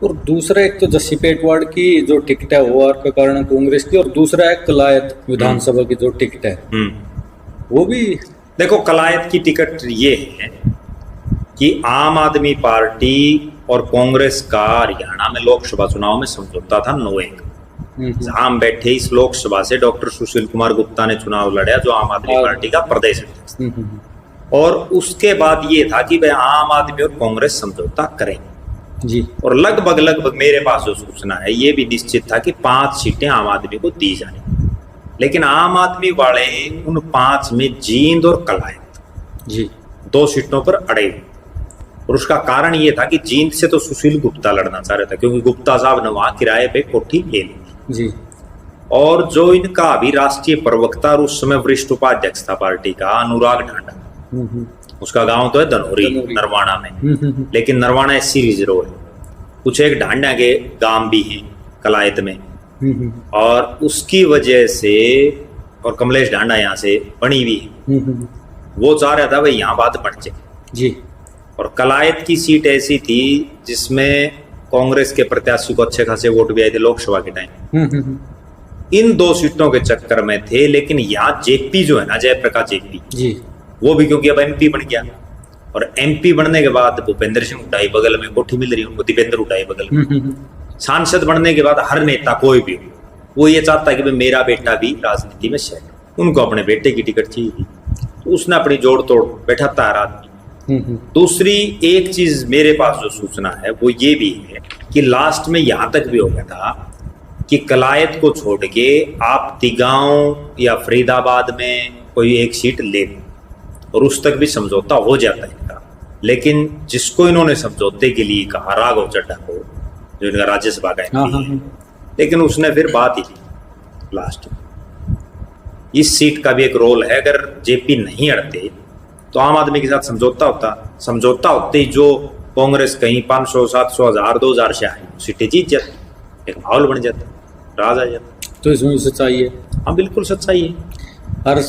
और दूसरा एक तो जसीपेटवाड़ की जो टिकट है वो आपके कारण कांग्रेस की, और दूसरा है कलायत विधानसभा की जो टिकट है वो भी। देखो, कलायत की टिकट ये है कि आम आदमी पार्टी और कांग्रेस का हरियाणा में लोकसभा चुनाव में समझौता था 9-1। जहां हम बैठे इस लोकसभा से डॉक्टर सुशील कुमार गुप्ता ने चुनाव लड़ा, जो आम आदमी पार्टी का प्रदेश अध्यक्ष। और उसके बाद ये था कि भाई आम आदमी और कांग्रेस समझौता करें जी। और लगभग मेरे पास जो सूचना है ये भी निश्चित था कि 5 सीटें आम आदमी को दी जानी। लेकिन आम आदमी वाले उन 5 में जींद और कलायत जी 2 सीटों पर अड़े हुए। और उसका कारण ये था कि जींद से तो सुशील गुप्ता लड़ना चाह रहे थे, क्योंकि गुप्ता साहब ने वहां किराए पे कोठी ले ली जी। और जो इनका अभी राष्ट्रीय प्रवक्ता और उस समय वरिष्ठ उपाध्यक्ष था पार्टी का, अनुराग ढांडा, उसका गांव तो है धनौरी नरवाना में, लेकिन नरवाना SC रिजर्व है। कुछ एक ढांडा के गांव भी हैं कलायत में, और उसकी वजह से, और कमलेश ढांडा यहाँ से बनी हुई है, वो चाह रहा था भाई यहाँ बात बढ़ जाए जी। और कलायत की सीट ऐसी थी जिसमें कांग्रेस के प्रत्याशी को अच्छे खासे वोट भी आए थे लोकसभा के टाइम। इन 2 सीटों के चक्कर में थे। लेकिन यहाँ जेपी जो है ना, जयप्रकाश जेपी जी, वो भी क्योंकि अब MP बन गया, और MP बनने के बाद भूपेंद्र सिंह हुड्डा बगल में कोठी मिल रही उनको, दीपेंद्र हुड्डा बगल में। सांसद बनने के बाद हर नेता कोई भी वो ये चाहता है कि भाई मेरा बेटा भी राजनीति में सेट, उनको अपने बेटे की टिकट चाहिए थी, तो उसने अपनी जोड़ तोड़ बैठाता है आदमी। दूसरी एक चीज मेरे पास जो सूचना है वो ये भी है कि लास्ट में यहां तक भी हो गया था कि कलायत को छोड़ के आप तिगांव या फरीदाबाद में कोई एक सीट ले, और उस तक भी समझौता हो जाता है इनका। लेकिन जिसको इन्होंने समझौते के लिए कहा, राघव चड्ढा को, जो इनका राज्यसभा का MP है, लेकिन उसने फिर बात ही की लास्ट में। इस सीट का भी एक रोल है, अगर जेपी नहीं अड़ते तो आम आदमी के साथ समझौता होते ही जो कांग्रेस कहीं 500, 700, 1000, 2000 से आई सीटें जीत जाती, एक माहौल बन जाता, राज आ जाता। तो इसमें सच्चाई है। हाँ बिल्कुल सच्चाई है। और